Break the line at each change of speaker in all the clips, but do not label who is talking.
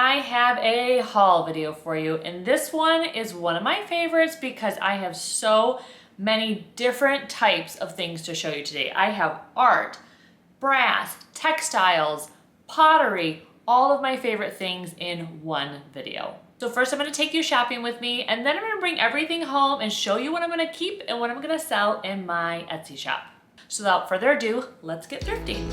I have a haul video for you, and this one is one of my favorites because I have so many different types of things to show you today. I have art, brass, textiles, pottery, all of my favorite things in one video. So first I'm gonna take you shopping with me, and then I'm gonna bring everything home and show you what I'm gonna keep and what I'm gonna sell in my Etsy shop. So without further ado, let's get thrifty.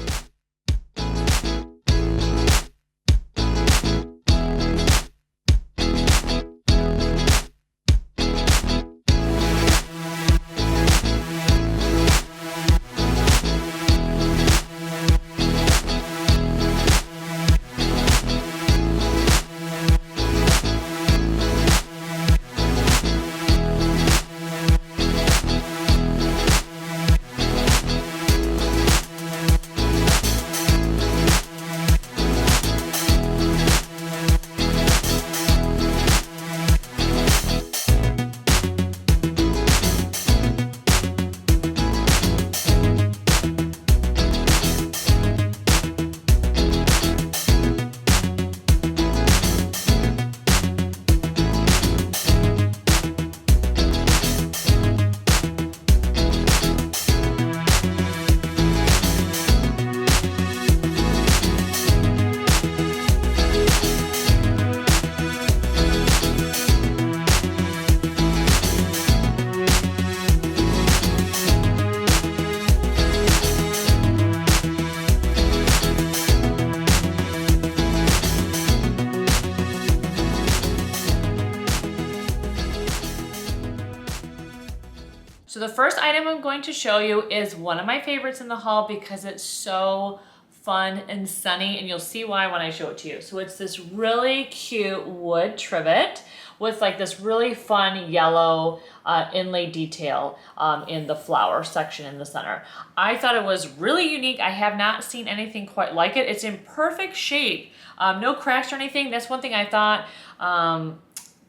So the first item I'm going to show you is one of my favorites in the haul because it's so fun and sunny, and you'll see why when I show it to you. So it's this really cute wood trivet with like this really fun yellow inlay detail in the flower section in the center. I thought it was really unique. I have not seen anything quite like it. It's in perfect shape, no cracks or anything. That's one thing I thought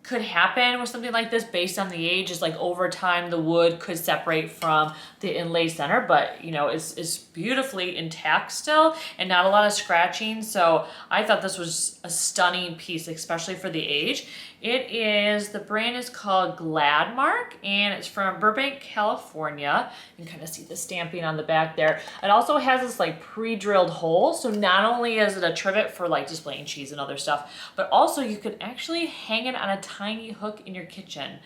could happen with something like this based on the age, is like over time the wood could separate from the inlay center, but you know, it's beautifully intact still and not a lot of scratching. So I thought this was a stunning piece, especially for the age. The brand is called Gladmark, and it's from Burbank, California. You can kind of see the stamping on the back there. It also has this like pre-drilled hole. So not only is it a trivet for like displaying cheese and other stuff, but also you could actually hang it on a tiny hook in your kitchen.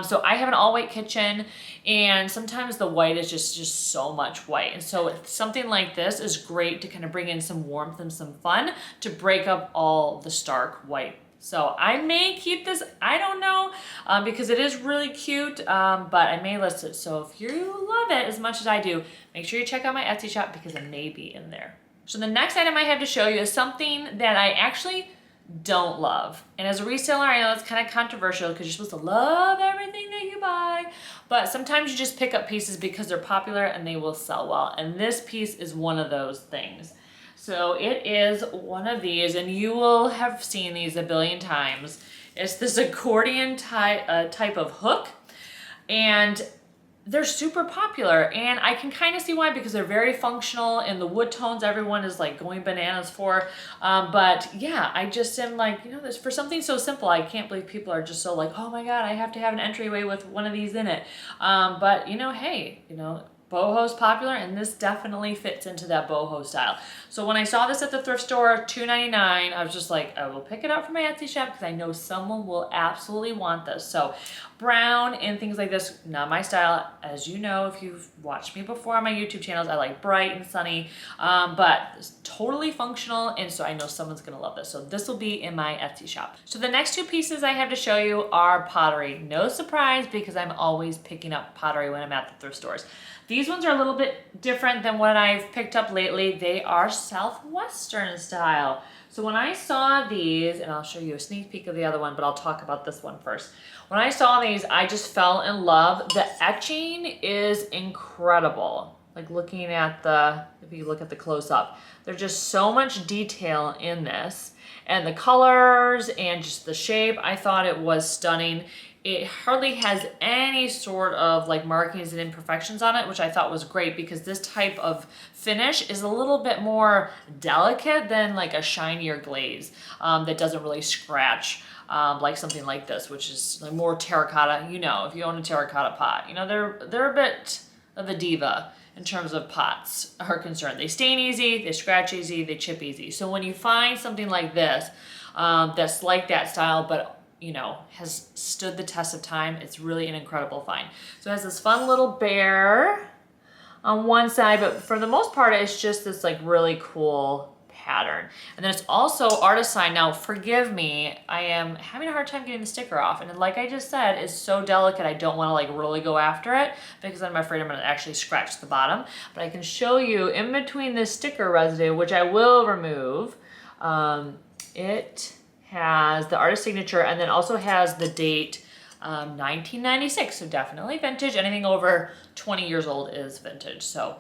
So I have an all white kitchen, and sometimes the white is just so much white. And so something like this is great to kind of bring in some warmth and some fun to break up all the stark white. So I may keep this, I don't know, because it is really cute, but I may list it. So if you love it as much as I do, make sure you check out my Etsy shop because it may be in there. So the next item I have to show you is something that I actually don't love. And as a reseller, I know it's kind of controversial because you're supposed to love everything that you buy, but sometimes you just pick up pieces because they're popular and they will sell well. And this piece is one of those things. So it is one of these, and you will have seen these a billion times. It's this accordion type of hook, and they're super popular, and I can kind of see why, because they're very functional, and the wood tones everyone is like going bananas for. But yeah, I just am like, you know, this for something so simple, I can't believe people are just so like, oh my God, I have to have an entryway with one of these in it. But you know, hey, you know, boho's popular, and this definitely fits into that boho style. So when I saw this at the thrift store, $2.99, I was just like, I will pick it up for my Etsy shop because I know someone will absolutely want this. So brown and things like this, not my style. As you know, if you've watched me before on my YouTube channels, I like bright and sunny, but it's totally functional, and so I know someone's gonna love this. So this will be in my Etsy shop. So the next two pieces I have to show you are pottery. No surprise, because I'm always picking up pottery when I'm at the thrift stores. These ones are a little bit different than what I've picked up lately. They are Southwestern style. So when I saw these, and I'll show you a sneak peek of the other one, but I'll talk about this one first. When I saw these, I just fell in love. The etching is incredible. Like looking at if you look at the close up, there's just so much detail in this. And the colors and just the shape, I thought it was stunning. It hardly has any sort of like markings and imperfections on it, which I thought was great because this type of finish is a little bit more delicate than like a shinier glaze that doesn't really scratch like something like this, which is like more terracotta. You know, if you own a terracotta pot, you know, they're a bit of a diva in terms of pots are concerned. They stain easy, they scratch easy, they chip easy. So when you find something like this that's like that style, but you know, has stood the test of time, it's really an incredible find. So it has this fun little bear on one side, but for the most part, it's just this like really cool pattern. And then it's also artist signed. Now, forgive me, I am having a hard time getting the sticker off. And like I just said, it's so delicate, I don't wanna like really go after it because I'm afraid I'm gonna actually scratch the bottom. But I can show you in between this sticker residue, which I will remove, it has the artist signature and then also has the date 1996, so definitely vintage. Anything over 20 years old is vintage. So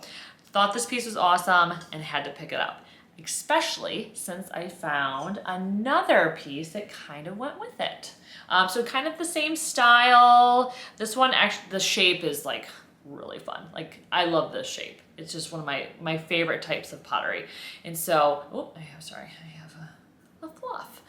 thought this piece was awesome and had to pick it up, especially since I found another piece that kind of went with it. So kind of the same style. This one, actually, the shape is like really fun. Like I love this shape. It's just one of my favorite types of pottery. And so, oh, I have a fluff.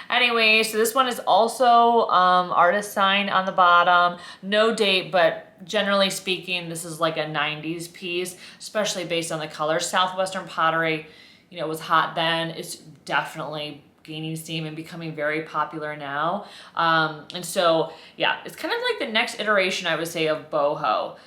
Anyway, so this one is also artist sign on the bottom. No date, but generally speaking, this is like a 90s piece, especially based on the color. Southwestern Pottery, you know, was hot then. It's definitely gaining steam and becoming very popular now. And so, yeah, it's kind of like the next iteration, I would say, of boho.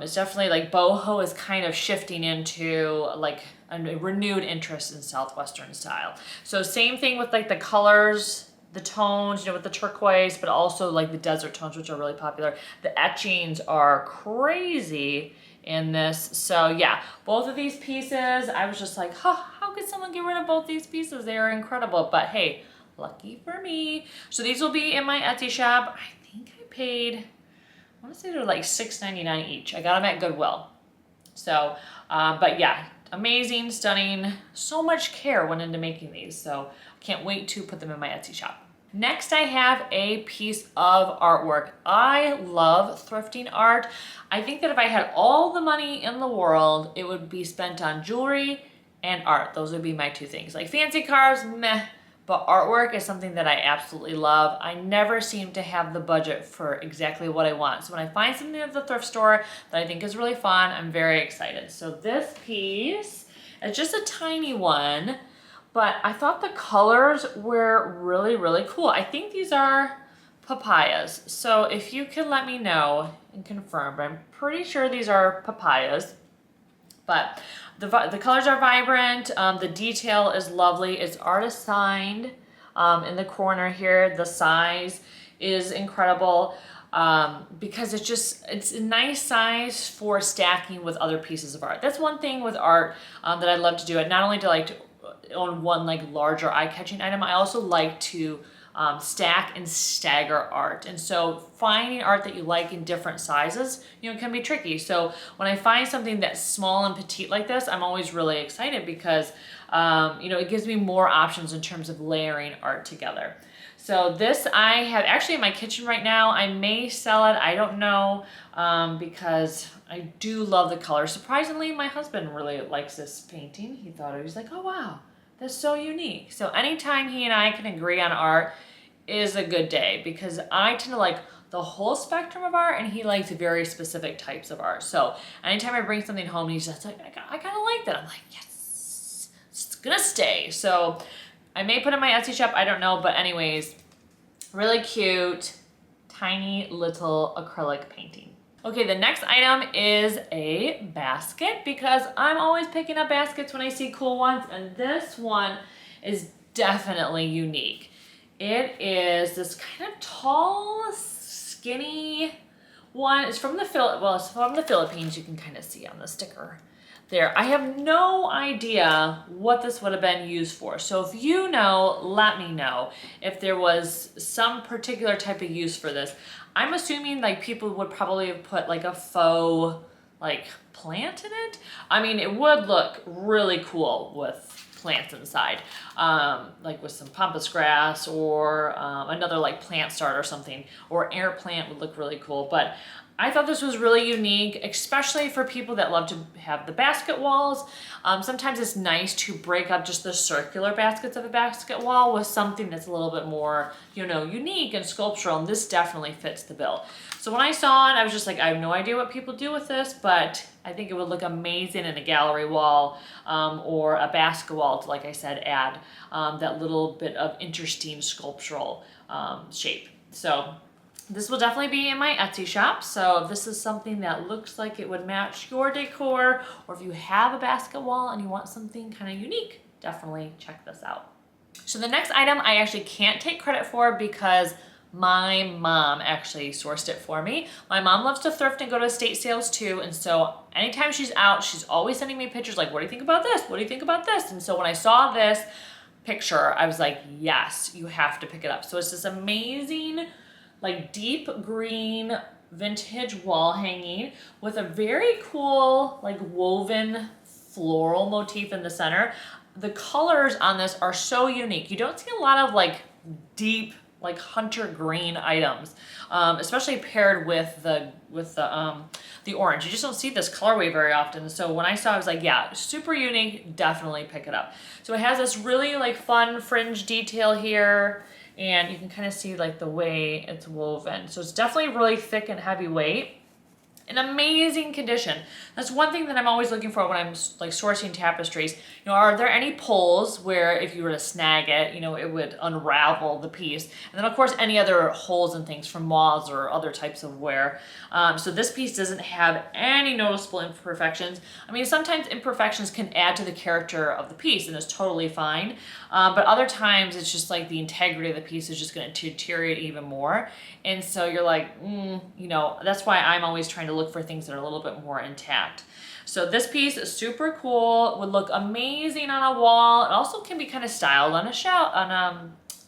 It's definitely like boho is kind of shifting into like a renewed interest in Southwestern style. So same thing with like the colors, the tones, you know, with the turquoise, but also like the desert tones, which are really popular. The etchings are crazy in this. So yeah, both of these pieces, I was just like, huh, how could someone get rid of both these pieces? They are incredible, but hey, lucky for me. So these will be in my Etsy shop. I think I paid, I want to say they're like $6.99 each. I got them at Goodwill. So, but yeah, amazing, stunning, so much care went into making these. So can't wait to put them in my Etsy shop. Next, I have a piece of artwork. I love thrifting art. I think that if I had all the money in the world, it would be spent on jewelry and art. Those would be my two things. Like fancy cars, meh, but artwork is something that I absolutely love. I never seem to have the budget for exactly what I want. So when I find something at the thrift store that I think is really fun, I'm very excited. So this piece is just a tiny one, but I thought the colors were really, really cool. I think these are papayas. So if you can let me know and confirm, but I'm pretty sure these are papayas. But the colors are vibrant. The detail is lovely. It's artist signed in the corner here. The size is incredible because it's a nice size for stacking with other pieces of art. That's one thing with art that I love to do. Not only do I like to own one like larger eye-catching item, I also like to stack and stagger art. And so finding art that you like in different sizes, you know, can be tricky. So when I find something that's small and petite like this, I'm always really excited because, you know, it gives me more options in terms of layering art together. So this I have actually in my kitchen right now. I may sell it, I don't know, because I do love the color. Surprisingly, my husband really likes this painting. He thought it was like, oh wow, that's so unique. So anytime he and I can agree on art is a good day because I tend to like the whole spectrum of art and he likes very specific types of art. So anytime I bring something home, he's just like, I kind of like that. I'm like, yes, it's gonna stay. So I may put it in my Etsy shop, I don't know, but anyways, really cute, tiny little acrylic painting. Okay, the next item is a basket because I'm always picking up baskets when I see cool ones, and this one is definitely unique. It is this kind of tall, skinny one. It's from the Philippines. You can kind of see on the sticker there. I have no idea what this would have been used for. So if you know, let me know if there was some particular type of use for this. I'm assuming like people would probably have put like a faux like plant in it. I mean, it would look really cool with plants inside, like with some pampas grass or another like plant start or something, or air plant would look really cool. But I thought this was really unique, especially for people that love to have the basket walls. Sometimes it's nice to break up just the circular baskets of a basket wall with something that's a little bit more, you know, unique and sculptural, and this definitely fits the bill. So when I saw it, I was just like, I have no idea what people do with this, but I think it would look amazing in a gallery wall or a basket wall to, like I said, add that little bit of interesting sculptural shape. So this will definitely be in my Etsy shop. So if this is something that looks like it would match your decor, or if you have a basket wall and you want something kind of unique, definitely check this out. So the next item I actually can't take credit for because my mom actually sourced it for me. My mom loves to thrift and go to estate sales too. And so anytime she's out, she's always sending me pictures like, what do you think about this? What do you think about this? And so when I saw this picture, I was like, yes, you have to pick it up. So it's this amazing, like deep green vintage wall hanging with a very cool like woven floral motif in the center. The colors on this are so unique. You don't see a lot of like deep like hunter green items, especially paired with the orange. You just don't see this colorway very often. So when I saw it, I was like, yeah, super unique, definitely pick it up. So it has this really like fun fringe detail here, and you can kind of see like the way it's woven. So it's definitely really thick and heavyweight. In amazing condition. That's one thing that I'm always looking for when I'm like sourcing tapestries. You know, are there any pulls where if you were to snag it, you know, it would unravel the piece? And then of course any other holes and things from moths or other types of wear. So this piece doesn't have any noticeable imperfections. I mean, sometimes imperfections can add to the character of the piece and it's totally fine. But other times it's just like the integrity of the piece is just going to deteriorate even more. And so you're like, you know, that's why I'm always trying to look for things that are a little bit more intact. So this piece is super cool, would look amazing on a wall. It also can be kind of styled on a shelf,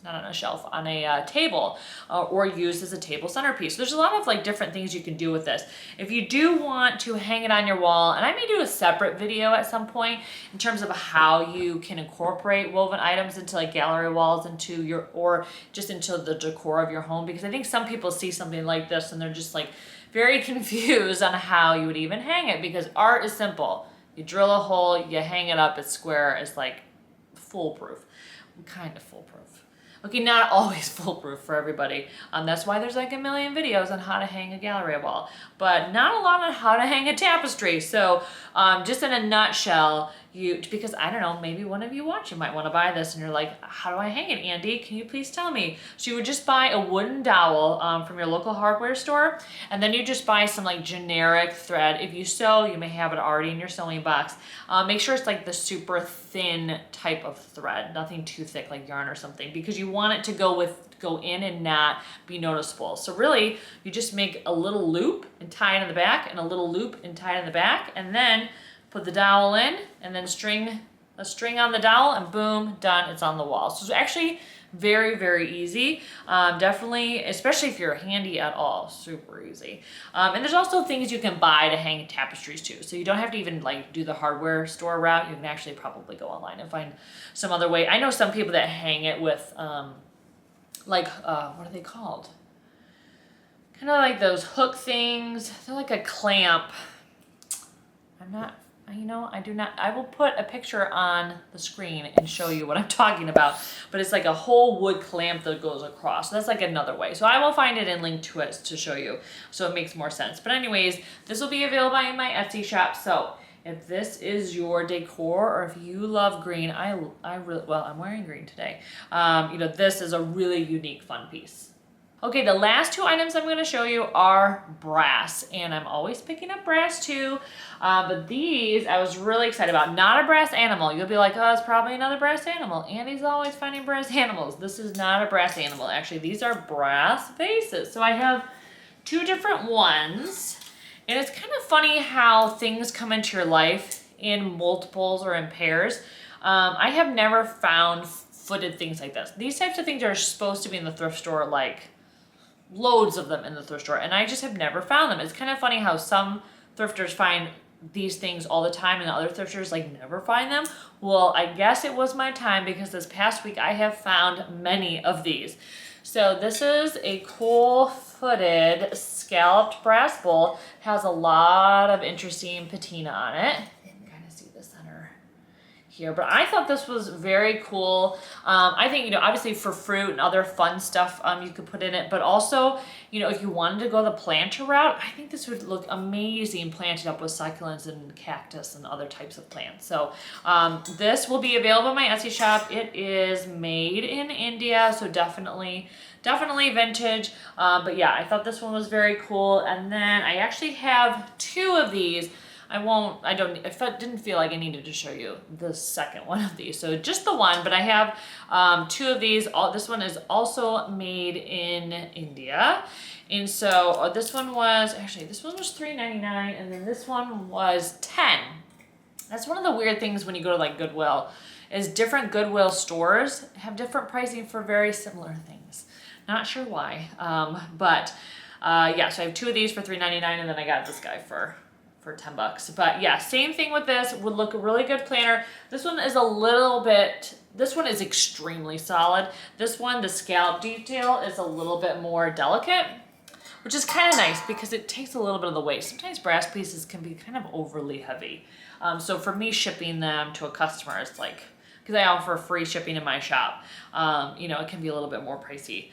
not on a shelf, on a table, or used as a table centerpiece. There's a lot of like different things you can do with this. If you do want to hang it on your wall, and I may do a separate video at some point in terms of how you can incorporate woven items into like gallery walls, into your, or just into the decor of your home, because I think some people see something like this and they're just like very confused on how you would even hang it, because art is simple. You drill a hole, you hang it up, it's square, it's like foolproof, kind of foolproof. Okay, not always foolproof for everybody. That's why there's like a million videos on how to hang a gallery wall, but not a lot on how to hang a tapestry. So just in a nutshell, because I don't know, maybe one of you watching might want to buy this and you're like, how do I hang it, Andy? Can you please tell me? So you would just buy a wooden dowel from your local hardware store, and then you just buy some like generic thread. If you sew, you may have it already in your sewing box. Make sure it's like the super thin type of thread, nothing too thick like yarn or something, because you want it to go in and not be noticeable. So really, you just make a little loop and tie it in the back, and a little loop and tie it in the back, and then put the dowel in, and then string a string on the dowel, and boom, done, it's on the wall. So it's actually very, very easy. Definitely, especially if you're handy at all, super easy. And there's also things you can buy to hang tapestries too. So you don't have to even like do the hardware store route. You can actually probably go online and find some other way. I know some people that hang it with what are they called? Kind of like those hook things. They're like a clamp. I will put a picture on the screen and show you what I'm talking about, but it's like a whole wood clamp that goes across. So that's like another way. So I will find it and link to it to show you, so it makes more sense. But anyways, this will be available in my Etsy shop. So if this is your decor, or if you love green, I'm wearing green today. This is a really unique, fun piece. Okay, the last two items I'm going to show you are brass, and I'm always picking up brass too, but these I was really excited about. Not a brass animal. You'll be like, oh, it's probably another brass animal. Andy's always finding brass animals. This is not a brass animal. Actually, these are brass vases. So I have two different ones, and it's kind of funny how things come into your life in multiples or in pairs. I have never found footed things like this. These types of things are supposed to be in the thrift store, like loads of them in the thrift store, and I just have never found them. It's kind of funny how some thrifters find these things all the time and the other thrifters like never find them. Well, I guess it was my time because this past week I have found many of these. So this is a cool footed scalloped brass bowl. It has a lot of interesting patina on it. You can kind of see the center here, but I thought this was very cool. I think, you know, obviously for fruit and other fun stuff you could put in it, but also, you know, if you wanted to go the planter route, I think this would look amazing planted up with succulents and cactus and other types of plants. So this will be available in my Etsy shop. It is made in India, so definitely vintage. But yeah, I thought this one was very cool. And then I actually have two of these. I didn't feel like I needed to show you the second one of these. So just the one, but I have two of these. This one is also made in India. And so this one was $3.99 and then this one was $10. That's one of the weird things when you go to like Goodwill, is different Goodwill stores have different pricing for very similar things. Not sure why, but yeah, so I have two of these for $3.99 and then I got this guy for $10. But yeah, same thing with this. Would look a really good planner. This one is this one is extremely solid. This one, the scallop detail is a little bit more delicate, which is kind of nice because it takes a little bit of the weight. Sometimes brass pieces can be kind of overly heavy. So for me shipping them to a customer, it's like, because I offer free shipping in my shop, you know, it can be a little bit more pricey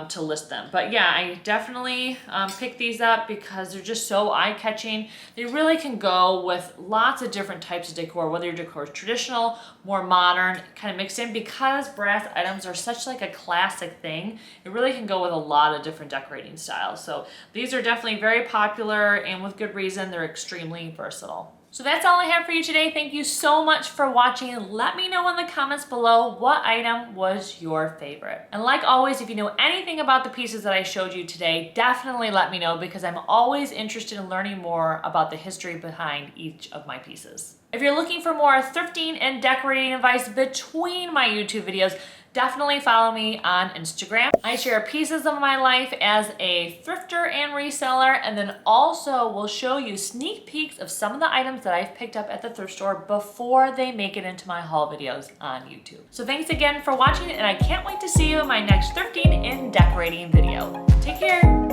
to list them. But yeah, I definitely pick these up because they're just so eye-catching. They really can go with lots of different types of decor, whether your decor is traditional, more modern, kind of mixed in. Because brass items are such like a classic thing, it really can go with a lot of different decorating styles. So these are definitely very popular, and with good reason. They're extremely versatile. So that's all I have for you today. Thank you so much for watching. Let me know in the comments below what item was your favorite. And like always, if you know anything about the pieces that I showed you today, definitely let me know because I'm always interested in learning more about the history behind each of my pieces. If you're looking for more thrifting and decorating advice between my YouTube videos, definitely follow me on Instagram. I share pieces of my life as a thrifter and reseller, and then also will show you sneak peeks of some of the items that I've picked up at the thrift store before they make it into my haul videos on YouTube. So thanks again for watching, and I can't wait to see you in my next thrifting and decorating video. Take care.